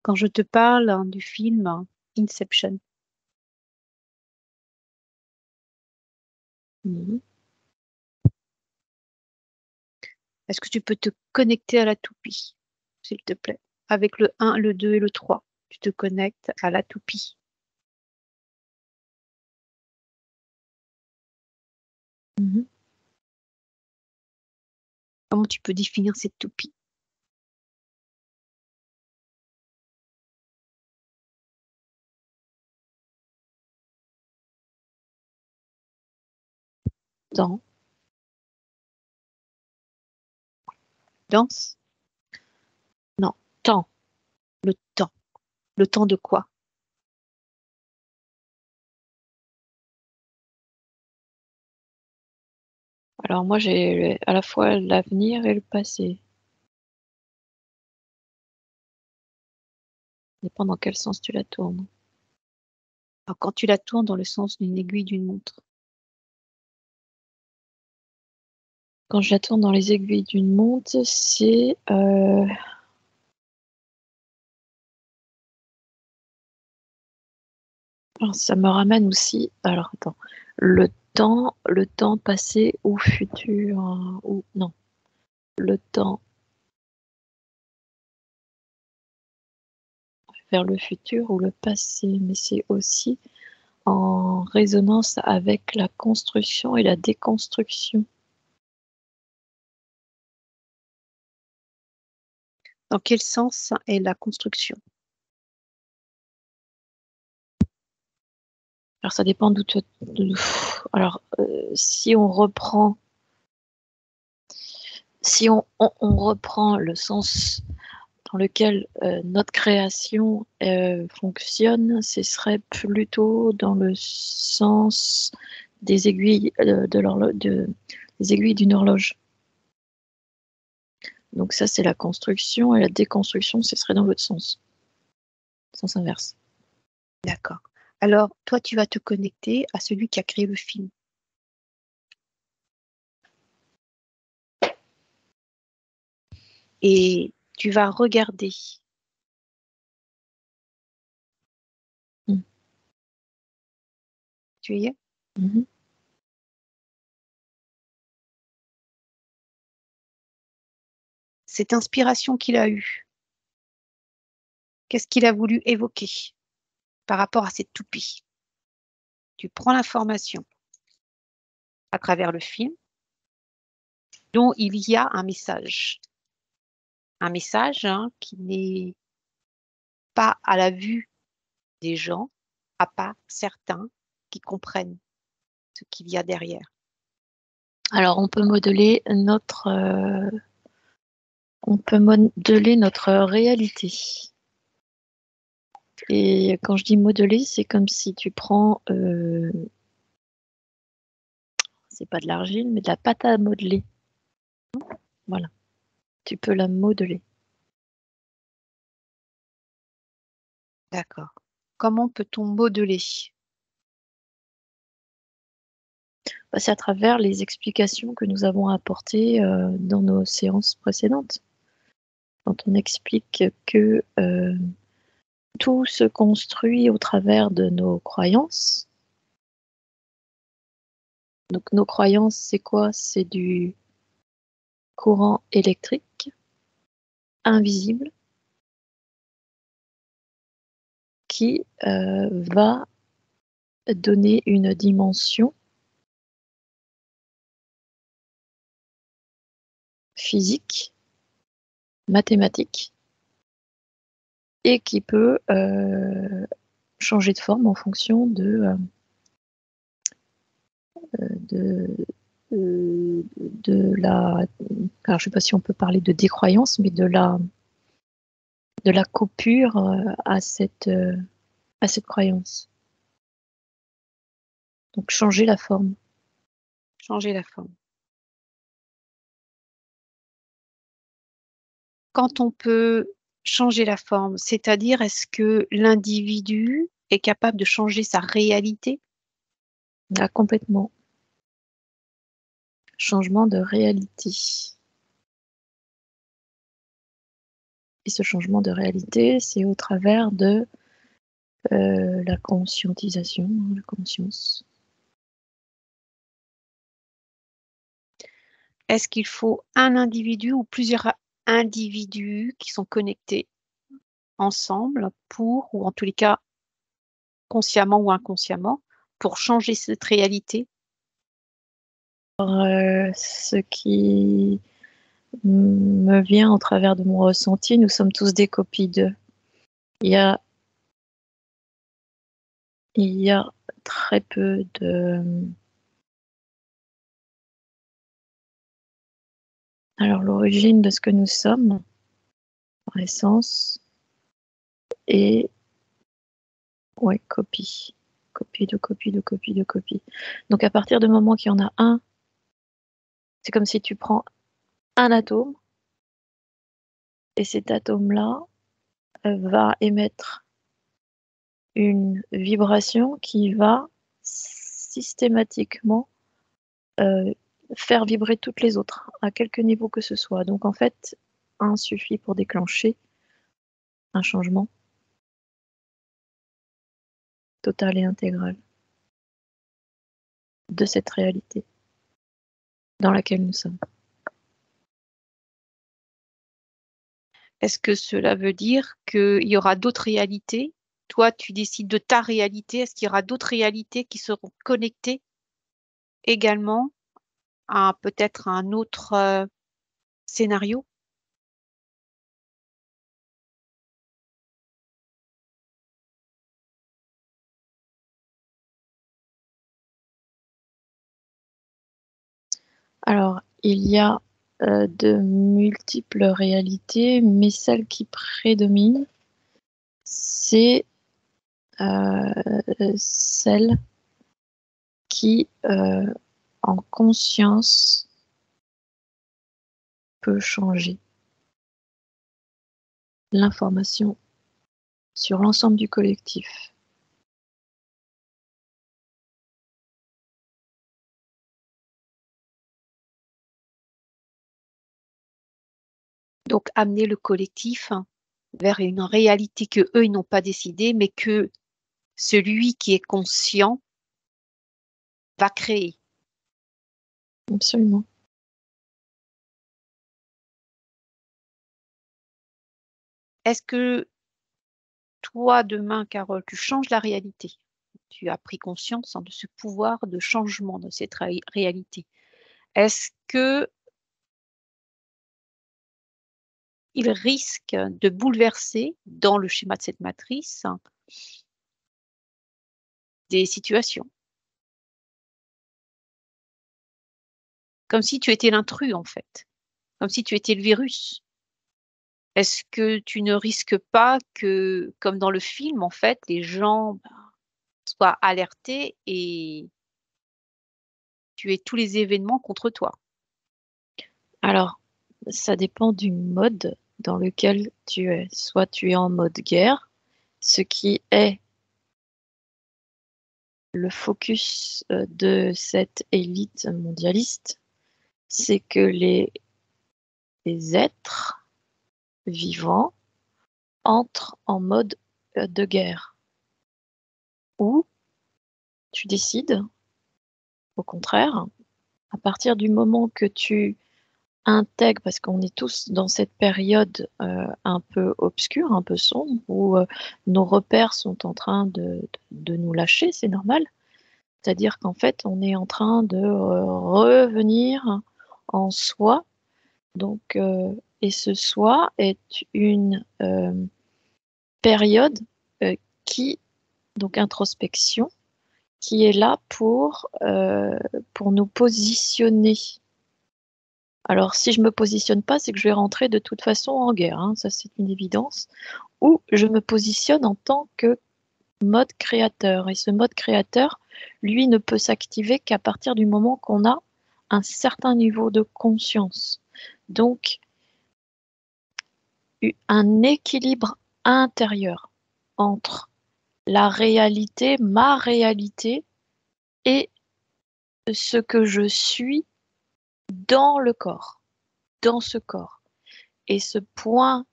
quand je te parle du film Inception. Mhm. Est-ce que tu peux te connecter à la toupie, s'il te plaît? Avec le 1, le 2 et le 3, tu te connectes à la toupie. Mhm. Comment tu peux définir cette toupie? Temps. Danse? Non, temps. Le temps. Le temps de quoi? Alors moi, j'ai à la fois l'avenir et le passé. Ça dépend dans quel sens tu la tournes. Alors, quand tu la tournes dans le sens d'une aiguille d'une montre. Quand je la tourne dans les aiguilles d'une montre, c'est alors, ça me ramène aussi. Alors attends, le temps passé ou futur, ou non, le temps vers le futur ou le passé, mais c'est aussi en résonance avec la construction et la déconstruction. Dans quel sens est la construction? Alors ça dépend d'où alors si on reprend si on reprend le sens dans lequel notre création fonctionne, ce serait plutôt dans le sens des aiguilles des aiguilles d'une horloge. Donc ça, c'est la construction, et la déconstruction, ce serait dans l'autre sens inverse. D'accord. Alors, toi, tu vas te connecter à celui qui a créé le film. Et tu vas regarder. Tu y es? Mhm. Cette inspiration qu'il a eue, qu'est-ce qu'il a voulu évoquer par rapport à cette toupie? Tu prends l'information à travers le film dont il y a un message. Un message qui n'est pas à la vue des gens, à part certains qui comprennent ce qu'il y a derrière. Alors, on peut modeler notre réalité. Et quand je dis modeler, c'est comme si tu prends, c'est pas de l'argile, mais de la pâte à modeler. Voilà, tu peux la modeler. D'accord. Comment peut-on modeler? C'est à travers les explications que nous avons apportées dans nos séances précédentes. Quand on explique que tout se construit au travers de nos croyances. Donc nos croyances, c'est quoi? C'est du courant électrique invisible qui va donner une dimension physique, mathématique, et qui peut changer de forme en fonction de la... Alors, je ne sais pas si on peut parler de décroyance, mais de la coupure à cette croyance. Donc, changer la forme. Changer la forme. Quand on peut changer la forme, c'est-à-dire est-ce que l'individu est capable de changer sa réalité? Là, complètement. Changement de réalité. Et ce changement de réalité, c'est au travers de la conscientisation, la conscience. Est-ce qu'il faut un individu ou plusieurs individus qui sont connectés ensemble pour, ou en tous les cas consciemment ou inconsciemment, pour changer cette réalité? Ce qui me vient au travers de mon ressenti, nous sommes tous des copies d'eux. Il y a très peu de... Alors, l'origine de ce que nous sommes, par essence, est copie. Copie de copie de copie de copie. Donc, à partir du moment qu'il y en a un, c'est comme si tu prends un atome, et cet atome-là va émettre une vibration qui va systématiquement faire vibrer toutes les autres, à quelque niveau que ce soit. Donc en fait, un suffit pour déclencher un changement total et intégral de cette réalité dans laquelle nous sommes. Est-ce que cela veut dire qu'il y aura d'autres réalités? Toi, tu décides de ta réalité. Est-ce qu'il y aura d'autres réalités qui seront connectées également à peut-être un autre scénario? Alors, il y a de multiples réalités, mais celle qui prédomine, c'est celle qui, en conscience, peut changer l'information sur l'ensemble du collectif. Donc, amener le collectif vers une réalité que eux, ils n'ont pas décidée, mais que celui qui est conscient va créer. Absolument. Est-ce que toi, demain, Carole, tu changes la réalité? Tu as pris conscience de ce pouvoir de changement de cette réalité. Est-ce que il risque de bouleverser, dans le schéma de cette matrice, des situations? Comme si tu étais l'intrus, en fait. Comme si tu étais le virus. Est-ce que tu ne risques pas que, comme dans le film, en fait, les gens soient alertés et tu aies tous les événements contre toi? Alors, ça dépend du mode dans lequel tu es. Soit tu es en mode guerre, ce qui est le focus de cette élite mondialiste, c'est que les êtres vivants entrent en mode de guerre. Ou tu décides, au contraire, à partir du moment que tu intègres, parce qu'on est tous dans cette période un peu obscure, un peu sombre, où nos repères sont en train de nous lâcher, c'est normal. C'est-à-dire qu'en fait, on est en train de revenir en soi. Donc, et ce soi est une période qui, donc introspection, qui est là pour nous positionner. Alors, si je ne me positionne pas, c'est que je vais rentrer de toute façon en guerre, hein, ça c'est une évidence. Ou je me positionne en tant que mode créateur. Et ce mode créateur, lui, ne peut s'activer qu'à partir du moment qu'on a un certain niveau de conscience. Donc, un équilibre intérieur entre la réalité, ma réalité, et ce que je suis dans le corps, dans ce corps. Et ce point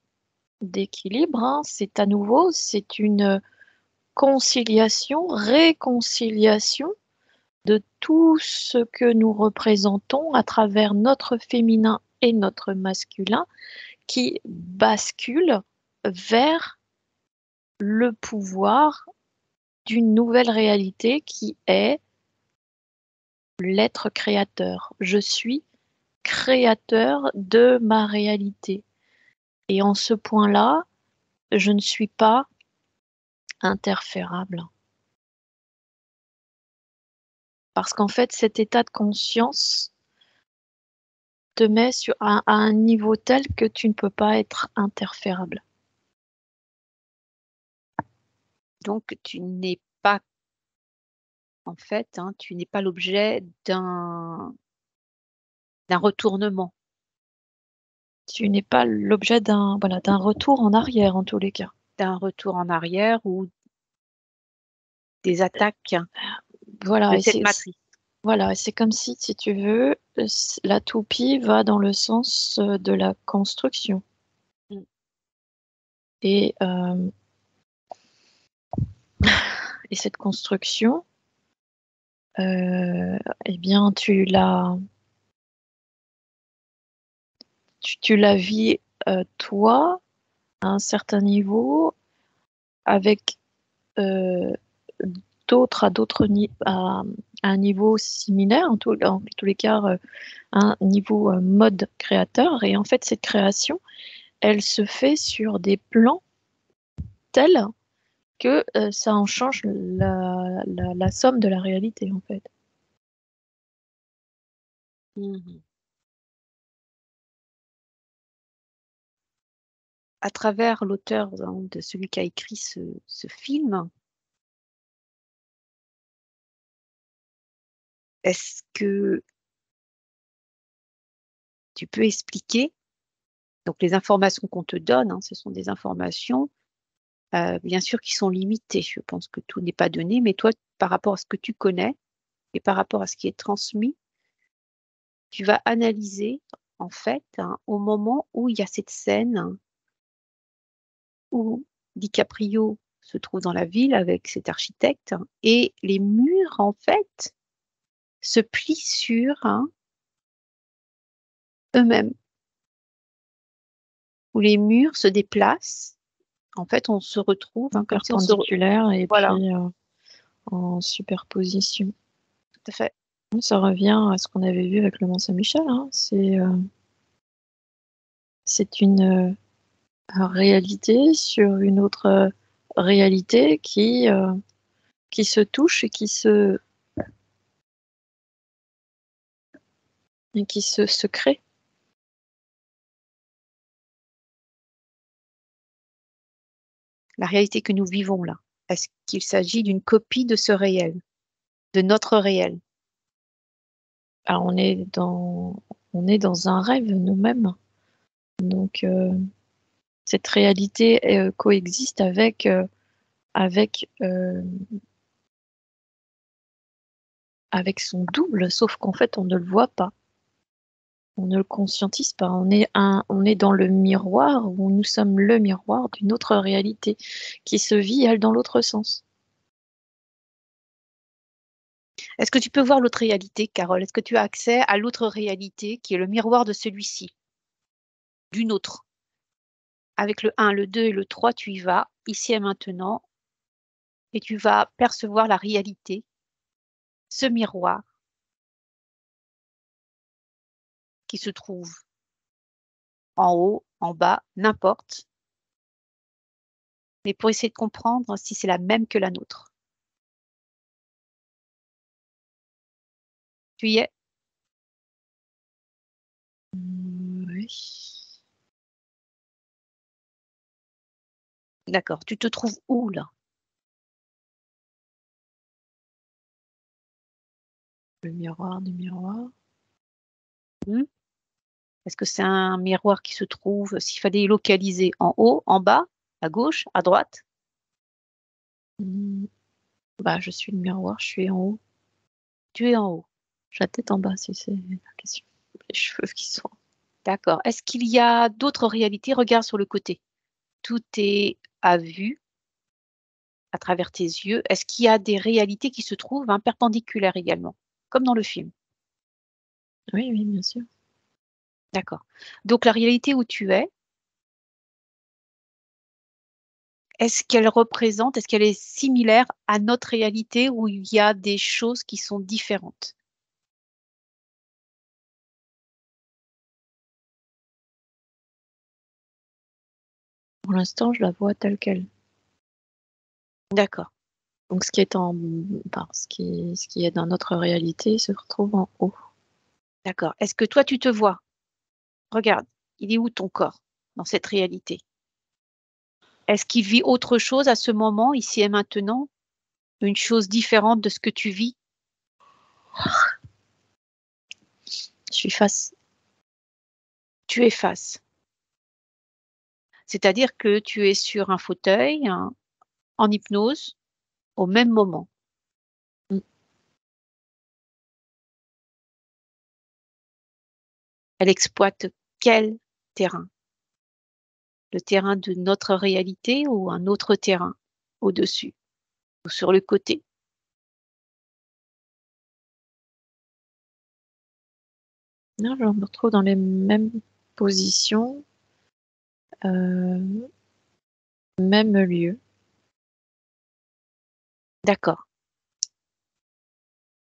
d'équilibre, hein. C'est à nouveau, c'est une conciliation, réconciliation de tout ce que nous représentons à travers notre féminin et notre masculin qui bascule vers le pouvoir d'une nouvelle réalité qui est l'être créateur. Je suis créateur de ma réalité. Et en ce point-là, je ne suis pas interférable. Parce qu'en fait, cet état de conscience te met à un niveau tel que tu ne peux pas être interférable. Donc, tu n'es pas, en fait, hein, tu n'es pas l'objet d'un retournement. Tu n'es pas l'objet d'un retour en arrière en tous les cas. D'un retour en arrière ou des attaques Voilà, de et cette matrice. voilà, c'est comme si tu veux, la toupie va dans le sens de la construction. Mm. Et, et cette construction, eh bien, tu la vis, toi, à un certain niveau, avec d'autres à un niveau similaire, en tous les cas, un niveau mode créateur. Et en fait, cette création, elle se fait sur des plans tels que ça en change la somme de la réalité, en fait. Mhm. À travers l'auteur, hein, de celui qui a écrit ce film, est-ce que tu peux expliquer, donc les informations qu'on te donne, hein, ce sont des informations, bien sûr, qui sont limitées. Je pense que tout n'est pas donné, mais toi, par rapport à ce que tu connais et par rapport à ce qui est transmis, tu vas analyser, en fait, hein, au moment où il y a cette scène où DiCaprio se trouve dans la ville avec cet architecte, hein, et les murs, en fait, se plient sur, hein, eux-mêmes, où les murs se déplacent. En fait, on se retrouve, hein, comme si on se... Perpendiculaire et Voilà, puis en superposition. tout à fait. Ça revient à ce qu'on avait vu avec le Mont Saint-Michel, hein. C'est une réalité sur une autre réalité qui se touche et qui se crée. La réalité que nous vivons là, est-ce qu'il s'agit d'une copie de ce réel, de notre réel? Alors on est dans un rêve nous-mêmes. Donc cette réalité coexiste avec, avec son double, sauf qu'en fait on ne le voit pas. On ne le conscientise pas. On est dans le miroir où nous sommes le miroir d'une autre réalité qui se vit, elle, dans l'autre sens. Est-ce que tu peux voir l'autre réalité, Carole? Est-ce que tu as accès à l'autre réalité qui est le miroir de celui-ci, d'une autre? Avec le 1, le 2 et le 3, tu y vas, ici et maintenant, et tu vas percevoir la réalité, ce miroir qui se trouve en haut, en bas, n'importe, mais pour essayer de comprendre si c'est la même que la nôtre. Tu y es? Oui. D'accord. Tu te trouves où là? Le miroir du miroir. Hmm. Est-ce que c'est un miroir qui se trouve, s'il fallait localiser, en haut, en bas, à gauche, à droite? Bah, je suis le miroir, je suis en haut. Tu es en haut. J'ai la tête en bas, si c'est la question. Les cheveux qui sont. D'accord. Est-ce qu'il y a d'autres réalités? Regarde sur le côté. tout est à vue, à travers tes yeux, est-ce qu'il y a des réalités qui se trouvent, hein, perpendiculaires également, comme dans le film? Oui, oui, bien sûr. D'accord. Donc la réalité où tu es, est-ce qu'elle est similaire à notre réalité où il y a des choses qui sont différentes? Pour l'instant, je la vois telle quelle. D'accord, Donc ce qui est ce qui est dans notre réalité se retrouve en haut. d'accord. Est-ce que toi tu te vois? Regarde, il est où ton corps dans cette réalité? Est-ce qu'il vit autre chose à ce moment, ici et maintenant? Une chose différente de ce que tu vis? Je suis face. Tu es face. C'est-à-dire que tu es sur un fauteuil, en hypnose, au même moment. Mmh. Elle exploite quel terrain? Le terrain de notre réalité ou un autre terrain au-dessus ou sur le côté? Non, je me retrouve dans les mêmes positions, heu, même lieu. D'accord,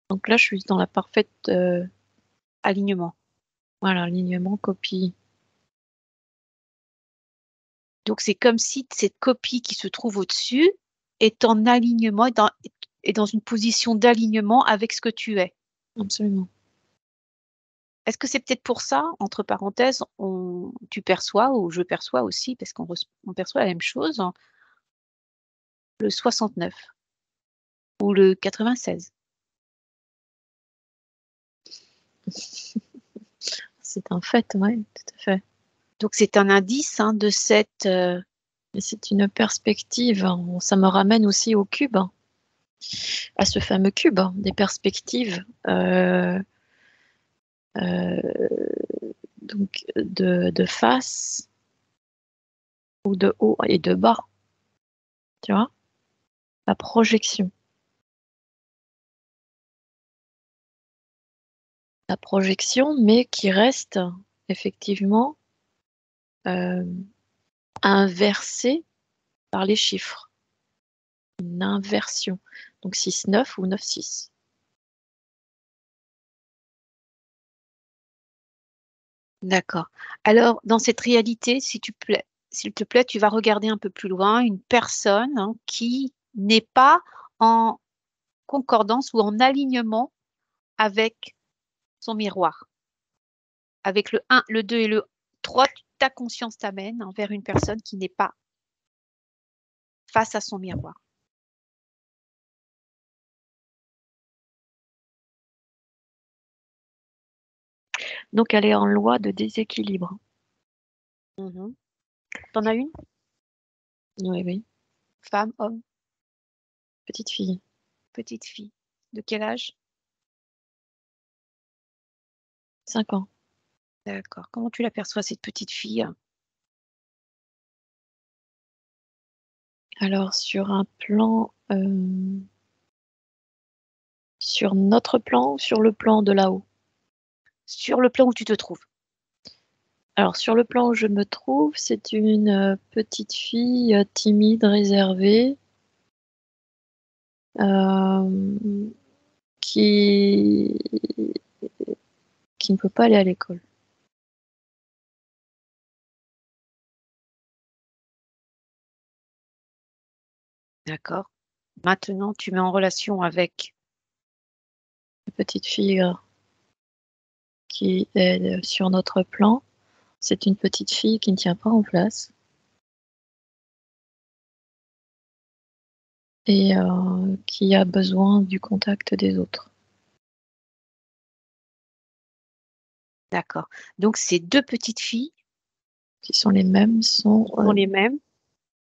Donc là, je suis dans la parfaite, alignement. voilà, alignement, copie. Donc c'est comme si cette copie qui se trouve au-dessus est en alignement, est dans une position d'alignement avec ce que tu es. Absolument. Est-ce que c'est peut-être pour ça, entre parenthèses, tu perçois ou je perçois aussi, parce on perçoit la même chose, hein, le 69 ou le 96? C'est un fait, ouais, tout à fait. Donc c'est un indice, hein, de cette, Et c'est une perspective, hein. Ça me ramène aussi au cube, hein, à ce fameux cube, hein, des perspectives, heu, donc de face ou de haut et de bas, tu vois? La projection. La projection, mais qui reste effectivement, hem, inversée par les chiffres. Une inversion, donc 6-9 ou 9-6. d'accord. Alors dans cette réalité, s'il te plaît, tu vas regarder un peu plus loin une personne, hein, qui n'est pas en concordance ou en alignement avec son miroir. Avec le 1, le 2 et le 3, ta conscience t'amène, hein, vers une personne qui n'est pas face à son miroir. Donc elle est en loi de déséquilibre. Mmh. Tu as une? Oui, oui, Femme, homme, petite fille, petite fille? De quel âge? 5 ans. D'accord. Comment tu l'aperçois cette petite fille? Alors sur un plan, sur notre plan ou sur le plan de là-haut? Sur le plan où tu te trouves? Alors sur le plan où je me trouve, c'est une, petite fille, timide, réservée, hem, qui qui ne peut pas aller à l'école. D'accord. Maintenant, tu mets en relation avec La petite fille, qui est, sur notre plan, c'est une petite fille qui ne tient pas en place et qui a besoin du contact des autres. d'accord. Donc ces 2 petites filles Qui sont les mêmes, sont les mêmes,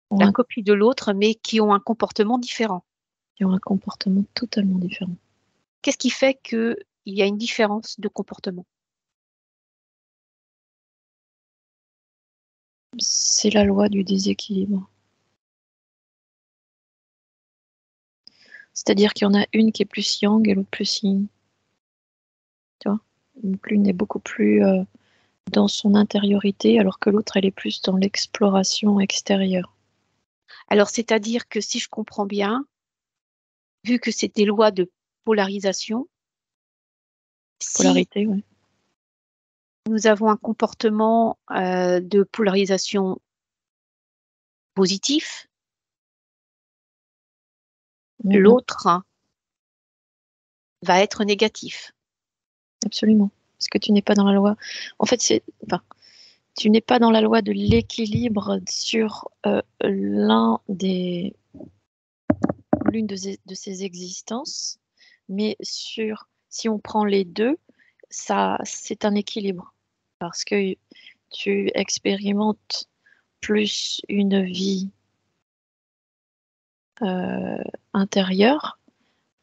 ont la un copie de l'autre, mais qui ont un comportement différent. qui ont un comportement totalement différent. Qu'est-ce qui fait qu'il y a une différence de comportement? C'est la loi du déséquilibre. C'est-à-dire qu'il y en a une qui est plus yang et l'autre plus yin. Tu vois? Donc l'une est beaucoup plus dans son intériorité, alors que l'autre, elle est plus dans l'exploration extérieure. Alors, c'est-à-dire que si je comprends bien, vu que c'est des lois de polarisation, si Polarité, ouais. nous avons un comportement de polarisation positif, l'autre va être négatif. Absolument. Parce que tu n'es pas dans la loi. En fait, tu n'es pas dans la loi de l'équilibre sur l'une de ces existences, mais si on prend les deux, ça, c'est un équilibre. Parce que tu expérimentes plus une vie intérieure,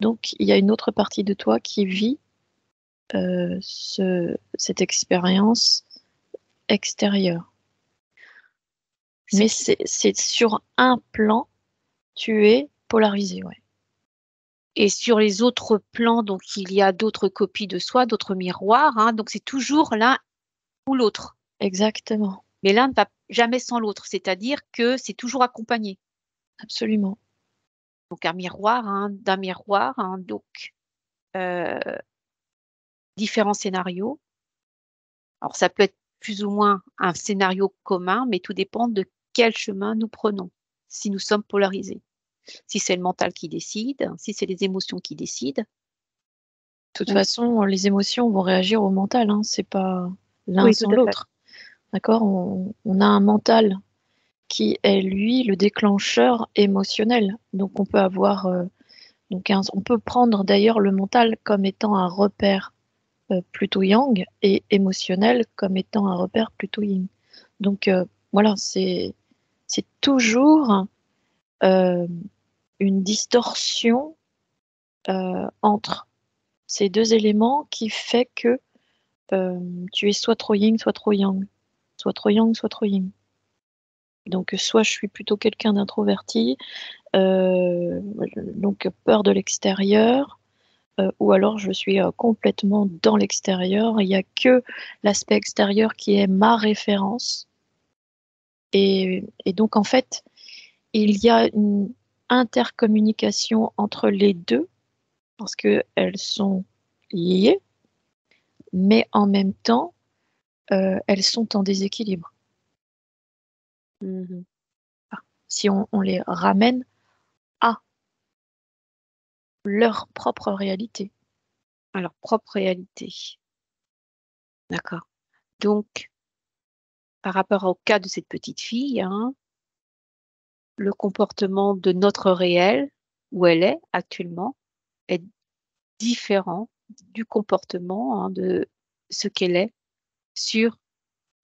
donc il y a une autre partie de toi qui vit cette expérience extérieure. Mais c'est sur un plan, tu es polarisé, ouais. Et sur les autres plans, donc il y a d'autres copies de soi, d'autres miroirs, hein, donc c'est toujours l'un ou l'autre. Exactement. Mais l'un ne va jamais sans l'autre, c'est-à-dire que c'est toujours accompagné. Absolument. Donc un miroir, hein, d'un miroir, hein, donc euh, différents scénarios. Alors ça peut être plus ou moins un scénario commun, mais tout dépend de quel chemin nous prenons, si nous sommes polarisés. Si c'est le mental qui décide, si c'est les émotions qui décident. De toute Ou... façon, les émotions vont réagir au mental, hein. C'est pas l'un Oui, tout sans à fait. l'autre. D'accord? On a un mental qui est, lui, le déclencheur émotionnel. Donc, on peut avoir, on peut prendre d'ailleurs le mental comme étant un repère plutôt yang et émotionnel comme étant un repère plutôt yin. Donc, voilà, c'est toujours une distorsion entre ces deux éléments qui fait que tu es soit trop yin, soit trop yang. Soit trop yang, soit trop yin. Donc, soit je suis plutôt quelqu'un d'introverti, donc peur de l'extérieur, ou alors je suis complètement dans l'extérieur. Il n'y a que l'aspect extérieur qui est ma référence. Et donc, en fait, il y a une intercommunication entre les deux parce qu'elles sont liées, mais en même temps, elles sont en déséquilibre. Mhm. Si on les ramène à leur propre réalité. À leur propre réalité. D'accord. Donc, par rapport au cas de cette petite fille, hein, le comportement de notre réel, où elle est actuellement, est différent du comportement, hein, de ce qu'elle est sur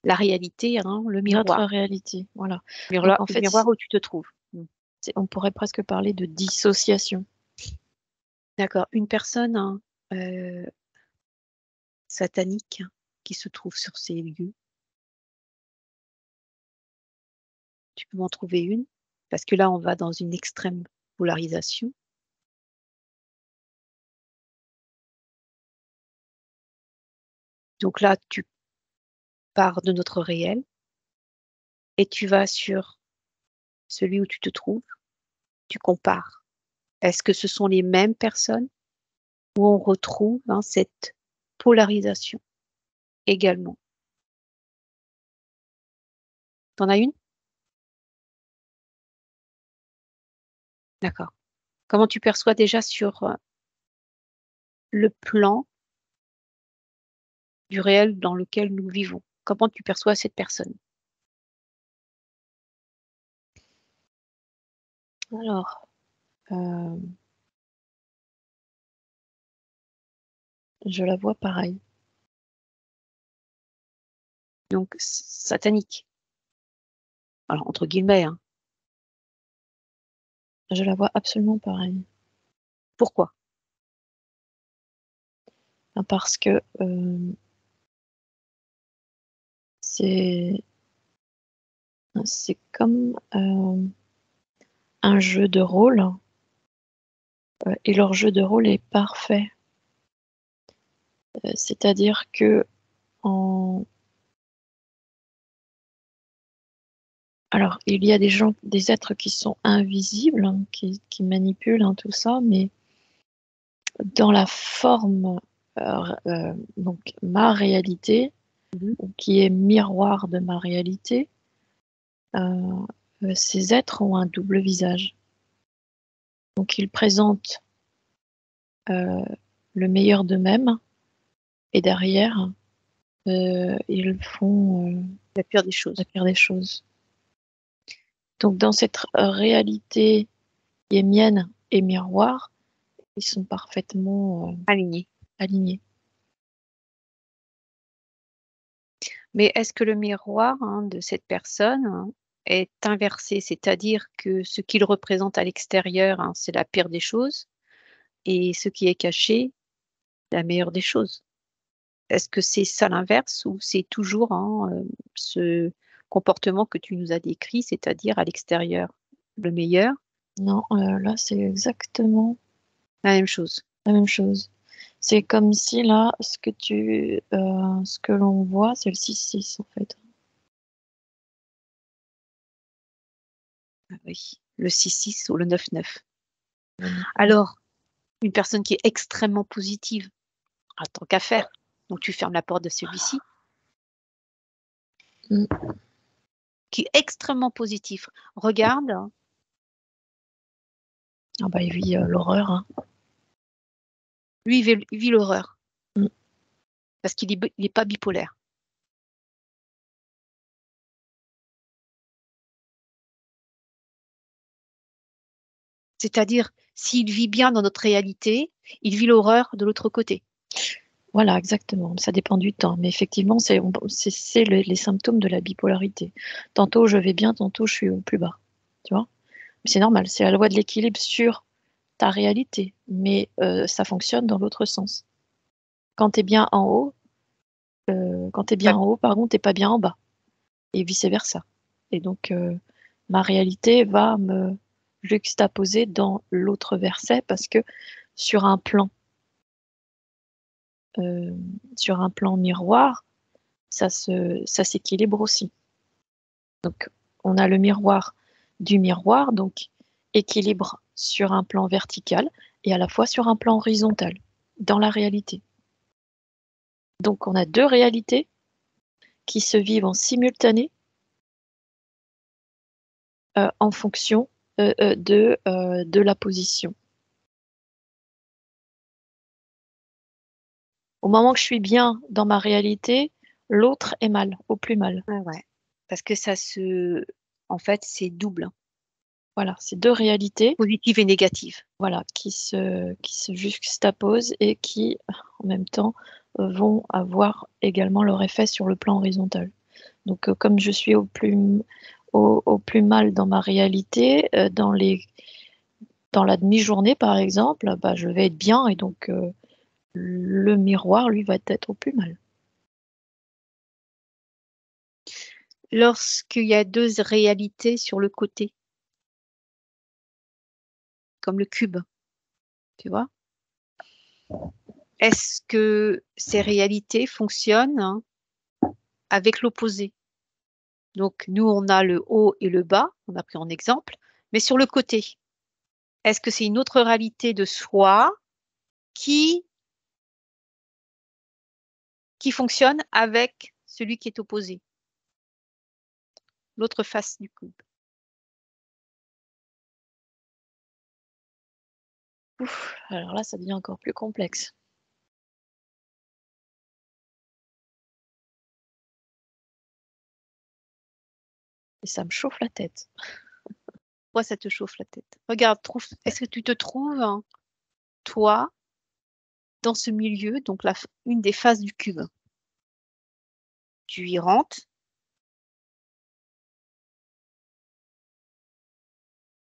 la réalité, hein, le Notre miroir. réalité, voilà. Donc Miroir, en le fait, miroir où tu te trouves. on pourrait presque parler de dissociation. D'accord. Une personne, hein, euh, satanique, hein, qui se trouve sur ces lieux, tu peux m'en trouver une, parce que là, on va dans une extrême polarisation. Donc là, tu pars de notre réel et tu vas sur celui où tu te trouves, tu compares. Est-ce que ce sont les mêmes personnes où on retrouve, hein, cette polarisation également? T'en as une? D'accord. Comment tu perçois déjà sur le plan du réel dans lequel nous vivons? Comment tu perçois cette personne? Alors, je la vois pareil. Donc, satanique. Alors, entre guillemets, hein. Je la vois absolument pareil. Pourquoi? Parce que c'est C'est comme un jeu de rôle, et leur jeu de rôle est parfait. C'est-à-dire que alors, il y a des êtres qui sont invisibles, hein, qui manipulent, hein, tout ça, mais dans la forme, donc ma réalité, qui est miroir de ma réalité, ces êtres ont un double visage. Donc ils présentent le meilleur d'eux-mêmes, et derrière, ils font La pire des choses. la pire des choses. Donc dans cette réalité qui est mienne et miroir, ils sont parfaitement Aligné. alignés. Mais est-ce que le miroir, hein, de cette personne, hein, est inversé? C'est-à-dire que ce qu'il représente à l'extérieur, hein, c'est la pire des choses et ce qui est caché, la meilleure des choses? Est-ce que c'est ça l'inverse ou c'est toujours, hein, ce comportement que tu nous as décrit, c'est-à-dire à l'extérieur, le meilleur, Non, là, c'est exactement la même chose? la même chose. C'est comme si là, ce que l'on voit, c'est le 6-6 en fait. Ah oui, le 6-6 ou le 9-9. Mmh. Alors, une personne qui est extrêmement positive, ah, tant qu'à faire, donc tu fermes la porte de celui-ci. Mmh. Qui est extrêmement positif. Regarde, Ah bah, il vit l'horreur, hein. lui, il vit l'horreur Mmh. parce qu'il est pas bipolaire. C'est-à-dire, s'il vit bien dans notre réalité, il vit l'horreur de l'autre côté. Voilà, exactement. Ça dépend du temps. Mais effectivement, c'est les symptômes de la bipolarité. Tantôt je vais bien, tantôt je suis au plus bas. Tu vois? C'est normal, c'est la loi de l'équilibre sur ta réalité. Mais ça fonctionne dans l'autre sens. Quand tu es bien en haut, quand tu es bien Bah, en haut, pardon, tu es pas bien en bas. Et vice versa. Et donc, ma réalité va me juxtaposer dans l'autre verset parce que sur un plan, euh, sur un plan miroir, ça s'équilibre aussi. Donc, on a le miroir du miroir, donc équilibre sur un plan vertical et à la fois sur un plan horizontal, dans la réalité. Donc, on a deux réalités qui se vivent en simultané en fonction de la position. Au moment que je suis bien dans ma réalité, l'autre est mal, au plus mal. ouais, ouais. Parce que en fait, c'est double, hein, Voilà, c'est deux réalités, positive et négative. voilà, qui se juxtaposent et qui, en même temps, vont avoir également leur effet sur le plan horizontal. Donc, comme je suis au plus mal dans ma réalité, dans la demi-journée, par exemple, bah, je vais être bien et donc le miroir, lui, va être au plus mal. Lorsqu'il y a deux réalités sur le côté, comme le cube, tu vois, est-ce que ces réalités fonctionnent, hein, avec l'opposé? Donc, nous, on a le haut et le bas, on a pris en exemple, mais sur le côté, est-ce que c'est une autre réalité de soi qui, qui fonctionne avec celui qui est opposé, l'autre face du cube? Ouf, alors là, ça devient encore plus complexe. Et ça me chauffe la tête. Pourquoi ça te chauffe la tête? Regarde, est-ce que tu te trouves, hein, toi, dans ce milieu, donc une des faces du cube? Tu y rentres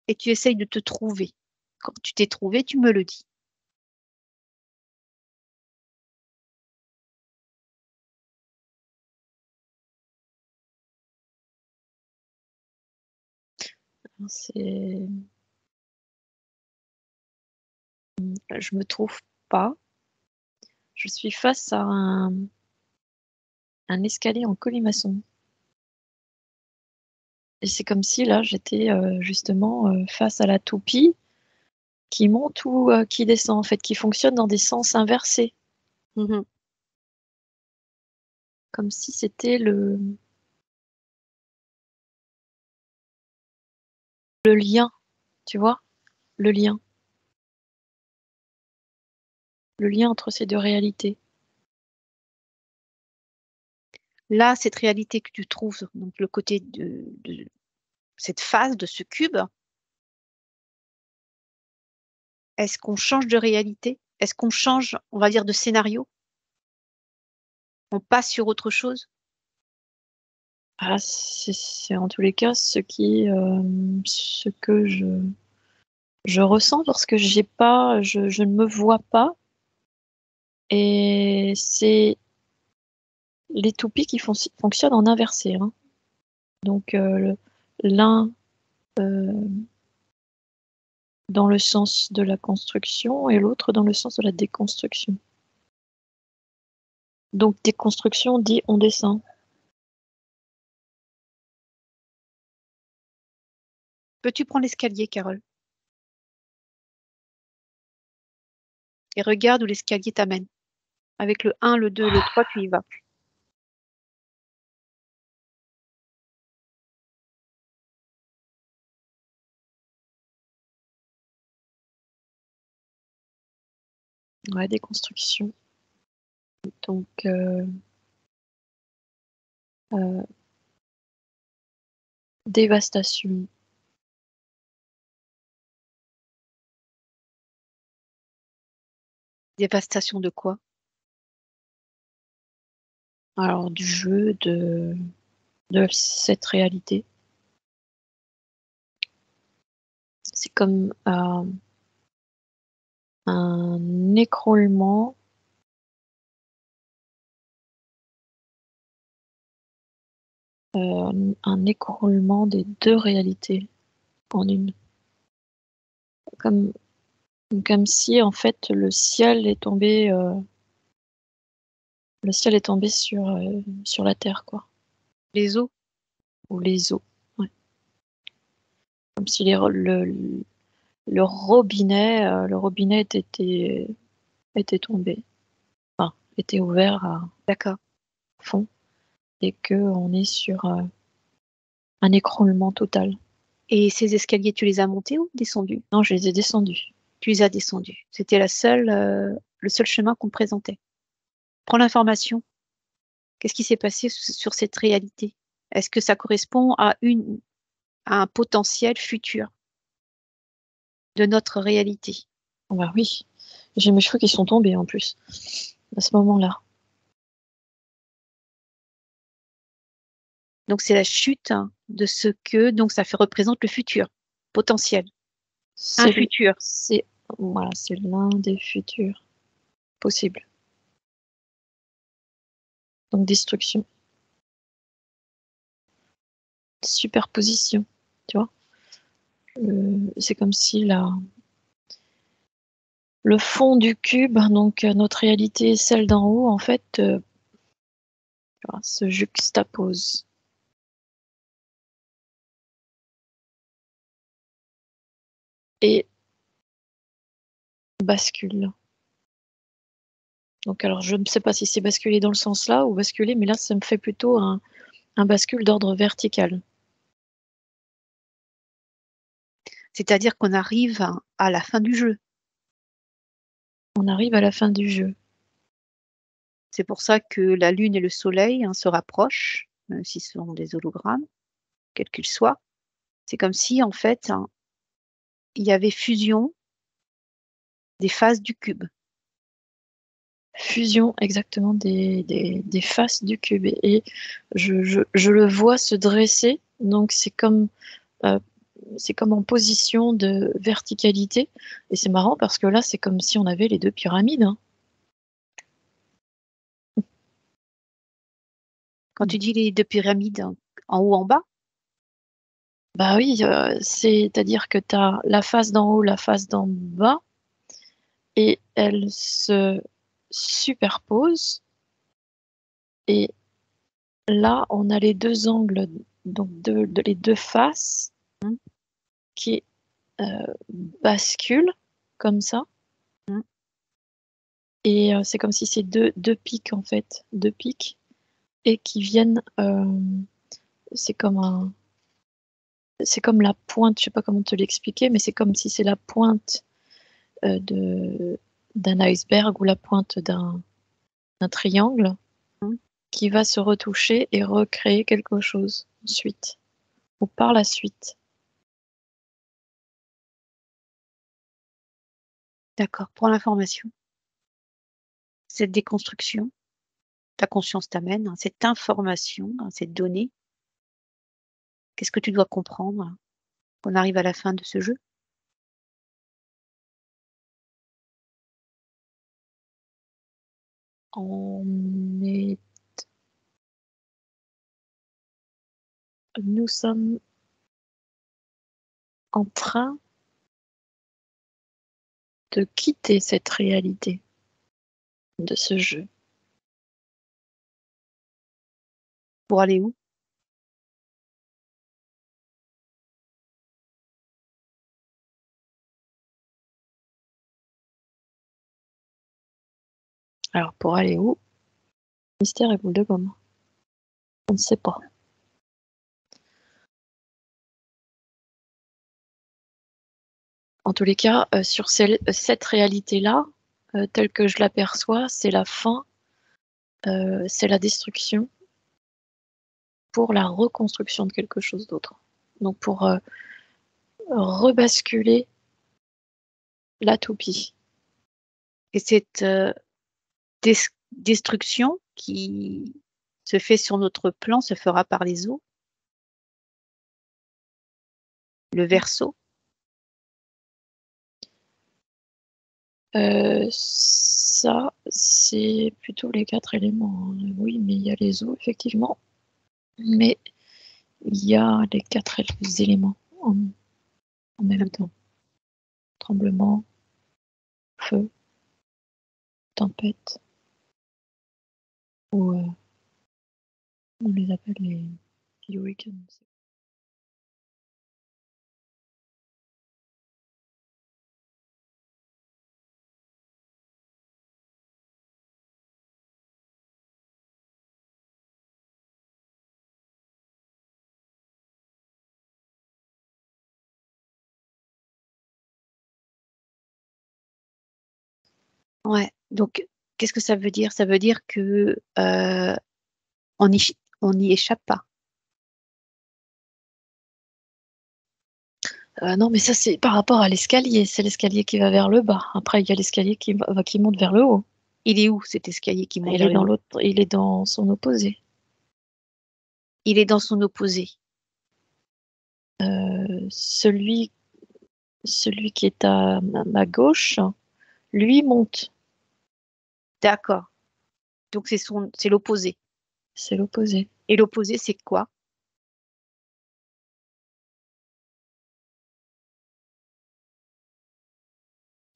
et tu essayes de te trouver. Quand tu t'es trouvé, tu me le dis. C'est... Je me trouve pas. Je suis face à un escalier en colimaçon. Et c'est comme si là, j'étais justement face à la toupie qui monte ou qui descend, en fait, qui fonctionne dans des sens inversés. Mhm. Comme si c'était le lien, tu vois, le lien. Le lien entre ces deux réalités. Là, cette réalité que tu trouves, donc le côté de cette phase de ce cube, est-ce qu'on change de réalité? Est-ce qu'on change, on va dire, de scénario? On passe sur autre chose? Ah, c'est en tous les cas ce que je ressens parce que j'ai pas, je ne me vois pas. Et c'est les toupies qui fonctionnent en inversé, hein. Donc l'un dans le sens de la construction et l'autre dans le sens de la déconstruction. Donc déconstruction dit on descend. Peux-tu prendre l'escalier, Carole? Et regarde où l'escalier t'amène. Avec le 1, le 2, le 3, tu y vas. Ouais, déconstruction. Donc dévastation. Dévastation de quoi? Alors du jeu de cette réalité. C'est comme un écroulement un écroulement des deux réalités en une. Comme, comme si en fait le ciel est tombé sur la terre, quoi. Les eaux? Ou les eaux. Ouais. Comme si le robinet était tombé. Enfin, était ouvert à D'accord. fond. Et qu'on est sur un écroulement total. Et ces escaliers, tu les as montés ou descendus? Non, je les ai descendus. Tu les as descendus. C'était le seul chemin qu'on te présentait. Prends l'information. Qu'est-ce qui s'est passé sur cette réalité? Est-ce que ça correspond à un potentiel futur de notre réalité? Oh bah oui, j'ai mes cheveux qui sont tombés en plus, à ce moment-là. Donc, c'est la chute de ce que, donc ça représente le futur potentiel. Un C'est futur. voilà, c'est l'un des futurs possibles. Donc destruction. Superposition, tu vois. C'est comme si le fond du cube, donc notre réalité et celle d'en haut, en fait, se juxtapose. Et bascule. Donc alors je ne sais pas si c'est basculer dans le sens là ou basculer, mais là ça me fait plutôt un bascule d'ordre vertical. C'est-à-dire qu'on arrive à la fin du jeu. On arrive à la fin du jeu. C'est pour ça que la Lune et le Soleil se rapprochent, même si ce sont des hologrammes, quels qu'ils soient. C'est comme si, en fait, il y avait fusion des faces du cube. Fusion exactement des faces du cube. Et je le vois se dresser, donc c'est comme en position de verticalité. Et c'est marrant parce que là, c'est comme si on avait les deux pyramides, hein. Quand tu dis les deux pyramides en haut, en bas, Bah oui, c'est-à-dire que tu as la face d'en haut, la face d'en bas, et elles se superposent. Et là, on a les deux angles, donc les deux faces Mmh. qui basculent comme ça. Mmh. Et c'est comme si c'est deux pics, en fait, deux pics, et qui viennent, c'est comme la pointe, je sais pas comment te l'expliquer, mais c'est comme si c'est la pointe d'un iceberg ou la pointe d'un triangle Mmh. qui va se retoucher et recréer quelque chose ensuite, ou par la suite. D'accord, pour l'information. Cette déconstruction, ta conscience t'amène, hein, cette information, hein, cette donnée. Qu'est-ce que tu dois comprendre qu'on arrive à la fin de ce jeu? Nous sommes en train de quitter cette réalité de ce jeu. Pour aller où? Alors pour aller où? Mystère et boule de gomme. On ne sait pas. En tous les cas, sur cette réalité-là, telle que je l'aperçois, c'est la fin, c'est la destruction pour la reconstruction de quelque chose d'autre. Donc pour rebasculer la toupie. Et cette, destruction qui se fait sur notre plan se fera par les eaux? Le verso? Ça, c'est plutôt les 4 éléments, hein. Oui, mais il y a les eaux, effectivement. Mais il y a les 4 éléments en même temps. Tremblement, feu, tempête, ou on les appelle les hurricanes. Ouais, donc qu'est-ce que ça veut dire? Ça veut dire que, on n'y échappe pas. Non, mais ça, c'est par rapport à l'escalier. C'est l'escalier qui va vers le bas. Après, il y a l'escalier qui monte vers le haut. Il est où cet escalier qui monte Il vers est le dans haut? l'autre, il est dans son opposé. Il est dans son opposé. Celui qui est à ma gauche, lui monte. D'accord. Donc c'est l'opposé. C'est l'opposé. Et l'opposé, c'est quoi?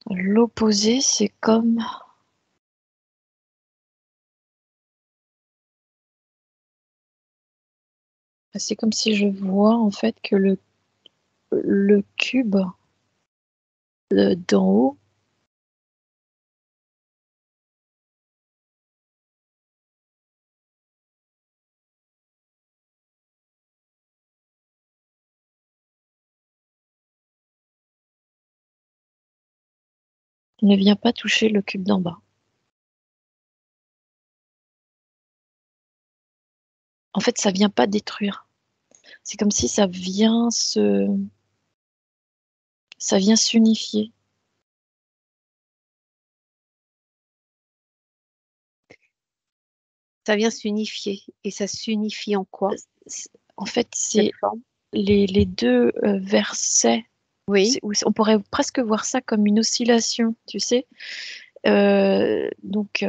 L'opposé, c'est comme si je vois en fait que le cube d'en haut ne vient pas toucher le cube d'en bas. En fait, ça vient pas détruire. C'est comme si ça vient s'unifier. Ça vient s'unifier. Et ça s'unifie en quoi? En fait, Quelle c'est forme? les deux versets. Oui. On pourrait presque voir ça comme une oscillation, tu sais. Donc,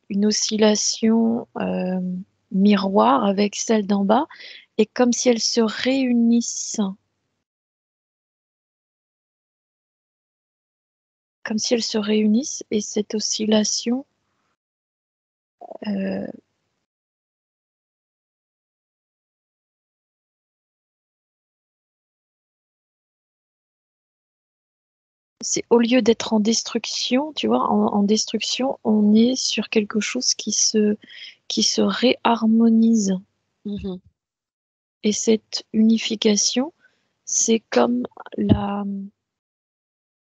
une oscillation miroir avec celle d'en bas. et comme si elles se réunissent. Comme si elles se réunissent, et cette oscillation c'est au lieu d'être en destruction, tu vois, en destruction, on est sur quelque chose qui se réharmonise. Mhm. Et cette unification, c'est comme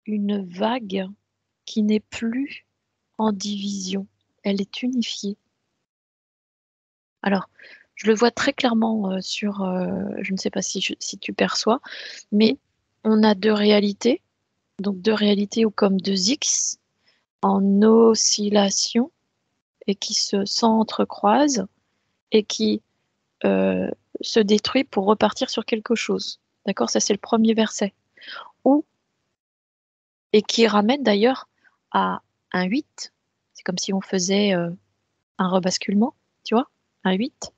une vague qui n'est plus en division. Elle est unifiée. Alors, je le vois très clairement sur, je ne sais pas si tu perçois, mais on a deux réalités, donc deux réalités ou comme deux X en oscillation et qui s'entrecroisent et qui se détruit pour repartir sur quelque chose. D'accord? Ça, c'est le premier verset. Et qui ramène d'ailleurs à un 8. C'est comme si on faisait un rebasculement, tu vois? Un 8.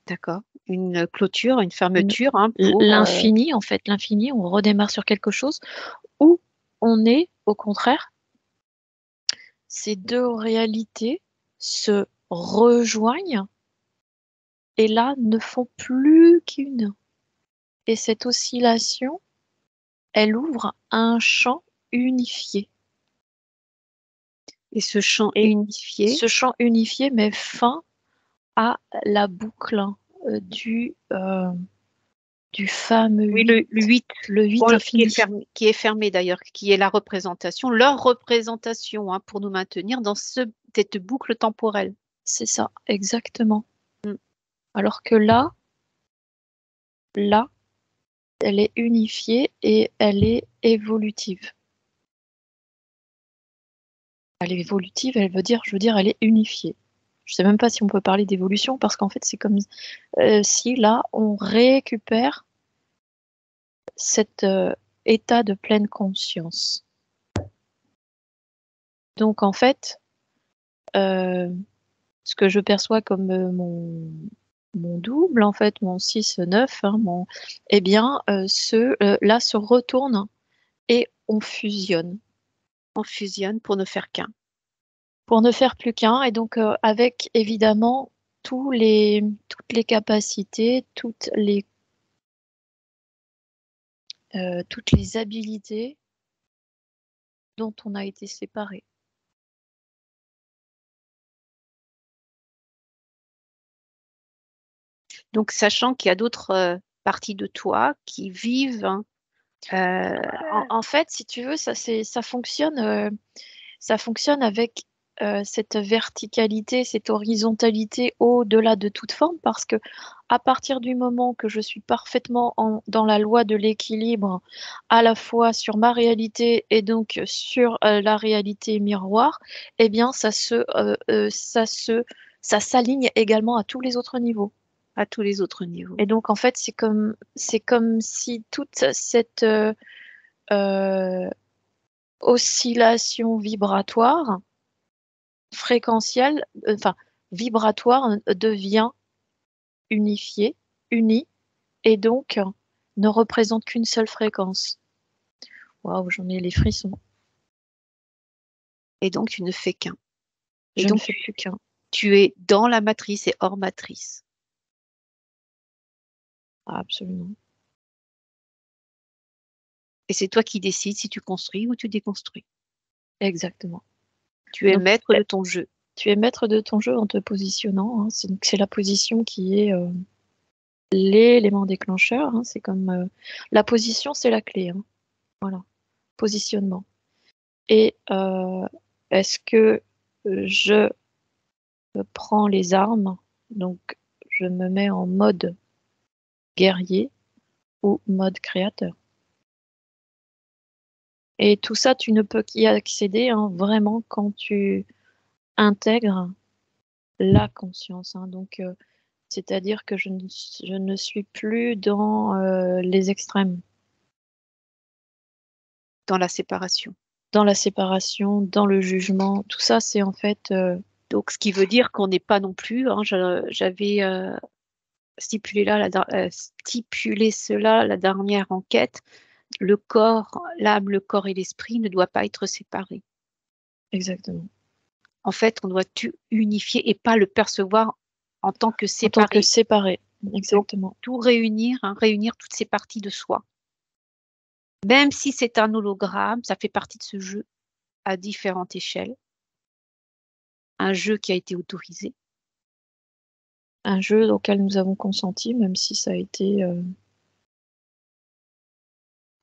D'accord. Une clôture, une fermeture pour... L'infini, en fait, l'infini, on redémarre sur quelque chose où on est, au contraire, ces deux réalités se rejoignent et là ne font plus qu'une. Et cette oscillation, elle ouvre un champ unifié. Et ce champ Et unifié... ce champ unifié met fin à la boucle du fameux Oui, 8, le 8, le 8 infini. qui est fermé d'ailleurs, qui est la représentation, leur représentation pour nous maintenir dans cette boucle temporelle. C'est ça, exactement. Mm. Alors que là, elle est unifiée et elle est évolutive. Elle est évolutive, elle veut dire, je veux dire, elle est unifiée. Je sais même pas si on peut parler d'évolution parce qu'en fait, c'est comme si là, on récupère cet état de pleine conscience. Donc en fait, ce que je perçois comme mon double, en fait, mon 6-9, eh bien, là se retourne et on fusionne. On fusionne pour ne faire qu'un. Pour ne faire plus qu'un, et donc avec évidemment toutes les capacités, toutes les habilités dont on a été séparés. Donc, sachant qu'il y a d'autres parties de toi qui vivent... En fait, si tu veux, ça fonctionne avec cette verticalité, cette horizontalité au-delà de toute forme, parce que à partir du moment que je suis parfaitement dans la loi de l'équilibre, à la fois sur ma réalité et donc sur la réalité miroir, eh bien, ça s'aligne également à tous les autres niveaux. à tous les autres niveaux. Et donc, en fait, c'est comme si toute cette euh, oscillation vibratoire, fréquentielle, enfin vibratoire, devient unifiée, unie, et donc ne représente qu'une seule fréquence. Waouh, j'en ai les frissons. Et donc, tu ne fais qu'un. Et Je ne donc, fais plus qu'un. tu es dans la matrice et hors matrice. Ah, absolument. Et c'est toi qui décides si tu construis ou tu déconstruis. Exactement. Tu es Donc, maître de ton jeu. tu es maître de ton jeu en te positionnant. C'est la position qui est l'élément déclencheur. C'est comme la position, c'est la clé. Voilà, positionnement. Et est-ce que je prends les armes, donc je me mets en mode guerrier ou mode créateur? Et tout ça, tu ne peux y accéder vraiment quand tu intègres la conscience. Donc, c'est-à-dire que je ne suis plus dans les extrêmes, Dans la séparation. dans la séparation, dans le jugement. Tout ça, c'est en fait Donc, ce qui veut dire qu'on n'est pas non plus, j'avais stipulé cela, la dernière enquête, le corps, l'âme, le corps et l'esprit ne doivent pas être séparés. Exactement. En fait, on doit tout unifier et pas le percevoir en tant que En tant que séparé. séparé, exactement. Donc, tout réunir, réunir toutes ces parties de soi. Même si c'est un hologramme, ça fait partie de ce jeu à différentes échelles. Un jeu qui a été autorisé. Un jeu auquel nous avons consenti, même si ça a été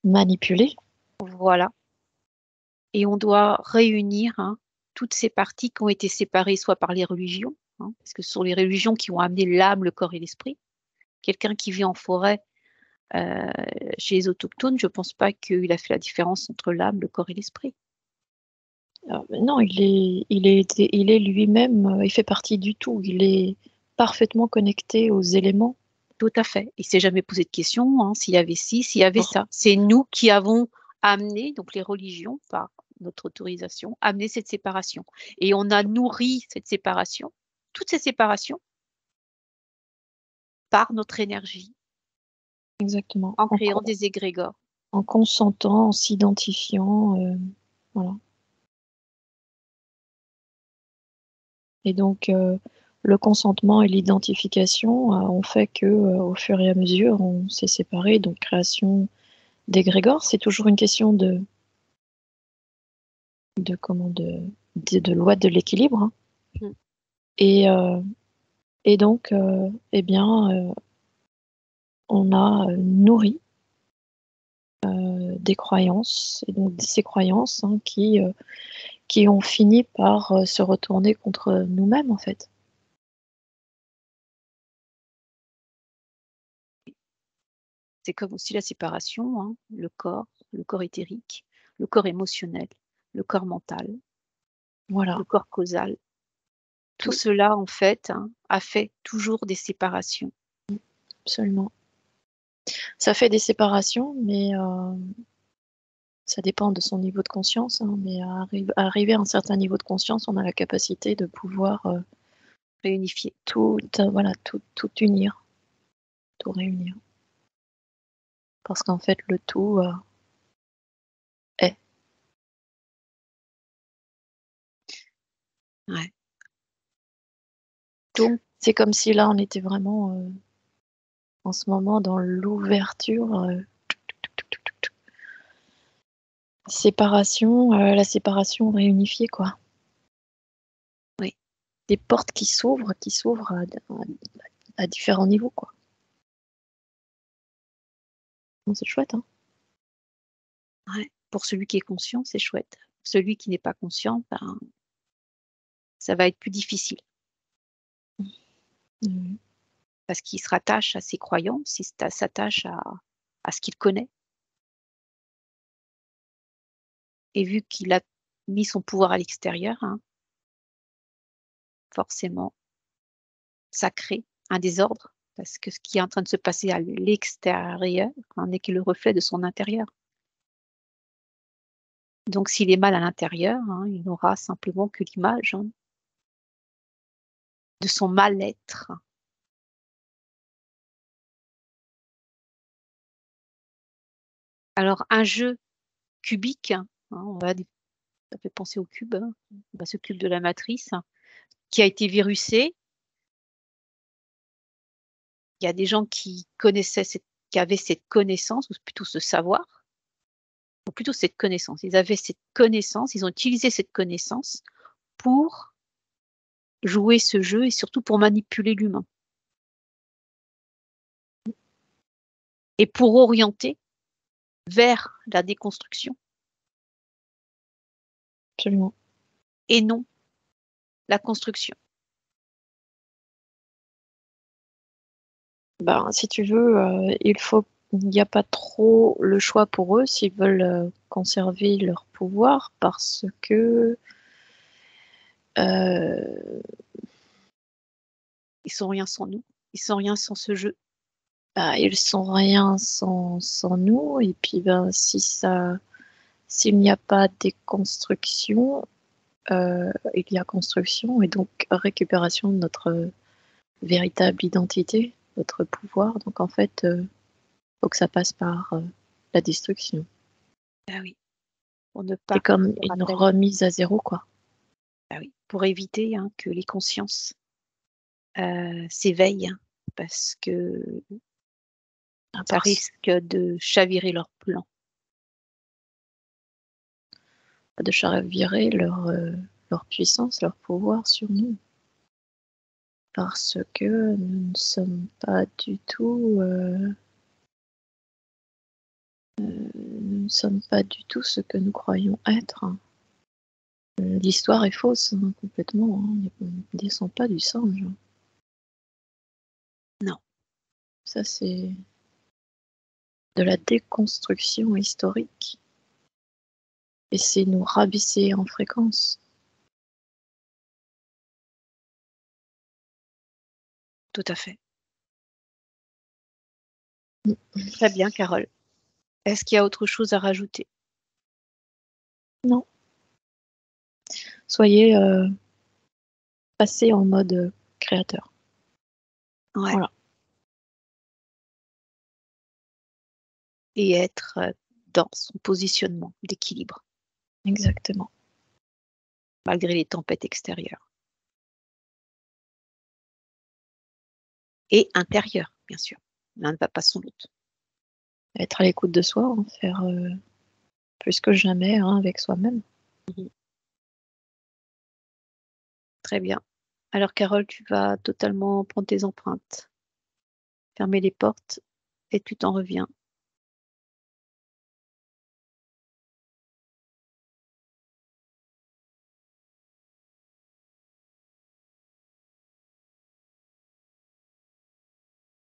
manipulé. Voilà. Et on doit réunir toutes ces parties qui ont été séparées soit par les religions, parce que ce sont les religions qui ont amené l'âme, le corps et l'esprit. Quelqu'un qui vit en forêt chez les autochtones, je ne pense pas qu'il a fait la différence entre l'âme, le corps et l'esprit. Non, il est lui-même, il fait partie du tout. Il est parfaitement connecté aux éléments. Tout à fait. Il ne s'est jamais posé de questions s'il y avait ci, s'il y avait ça. C'est nous qui avons amené, donc les religions, par notre autorisation, amené cette séparation. Et on a nourri cette séparation, toutes ces séparations, par notre énergie. Exactement. En créant des égrégores. En consentant, en s'identifiant, voilà. Et donc, le consentement et l'identification ont fait que, au fur et à mesure, on s'est séparés. Donc, création d'égrégores, c'est toujours une question de loi de l'équilibre. Mm. Et donc, eh bien, on a nourri des croyances, et donc ces croyances qui ont fini par se retourner contre nous-mêmes, en fait. C'est comme aussi la séparation, le corps éthérique, le corps émotionnel, le corps mental, Voilà. le corps causal. Tout cela, en fait, a fait toujours des séparations. Absolument. Ça fait des séparations, mais ça dépend de son niveau de conscience. Mais arriver à un certain niveau de conscience, on a la capacité de pouvoir réunifier. Tout unir, tout réunir. Parce qu'en fait, le tout est. Ouais. Donc, c'est comme si là, on était vraiment en ce moment dans l'ouverture. Séparation, la séparation réunifiée, quoi. Oui. Des portes qui s'ouvrent à différents niveaux, quoi. Donc, c'est chouette, hein. Ouais. Pour celui qui est conscient, c'est chouette. Celui qui n'est pas conscient, ça va être plus difficile. Mmh. Parce qu'il se rattache à ses croyances, il s'attache à ce qu'il connaît. Et vu qu'il a mis son pouvoir à l'extérieur, forcément, ça crée un désordre, parce que ce qui est en train de se passer à l'extérieur n'est que le reflet de son intérieur. Donc s'il est mal à l'intérieur, il n'aura simplement que l'image de son mal-être. Alors un jeu cubique, ça fait penser au cube, ce cube de la matrice, qui a été virusé. Il y a des gens qui avaient cette connaissance, ou plutôt ce savoir, ou plutôt cette connaissance. Ils avaient cette connaissance, ils ont utilisé cette connaissance pour jouer ce jeu et surtout pour manipuler l'humain. Et pour orienter vers la déconstruction. Absolument. Et non la construction. Si tu veux, il n'y a pas trop le choix pour eux s'ils veulent conserver leur pouvoir, parce que ils sont rien sans nous, ils sont rien sans ce jeu. Ils sont rien sans nous, et puis s'il n'y a pas déconstruction, il y a construction, et donc récupération de notre véritable identité, votre pouvoir. Donc en fait, faut que ça passe par la destruction. Ah oui. Pour ne pas, C'est comme je te une rappelle, remise à zéro, quoi. ah oui, pour éviter que les consciences s'éveillent, parce que ça risque de chavirer leur plan. De chavirer leur puissance, leur pouvoir sur nous. Parce que nous ne sommes pas du tout, nous ne sommes pas du tout ce que nous croyons être. L'histoire est fausse, complètement. On ne descend pas du singe. Non. Ça, c'est de la déconstruction historique. Et c'est nous rabaisser en fréquence. Tout à fait. Très bien, Carole. Est-ce qu'il y a autre chose à rajouter? Non. Soyez passés en mode créateur. Ouais. Voilà. Et être dans son positionnement d'équilibre, Exactement. malgré les tempêtes extérieures. Et intérieures, bien sûr. L'un ne va pas sans l'autre. Être à l'écoute de soi, faire plus que jamais avec soi-même. Très bien. Alors, Carole, tu vas totalement prendre tes empreintes, fermer les portes et tu t'en reviens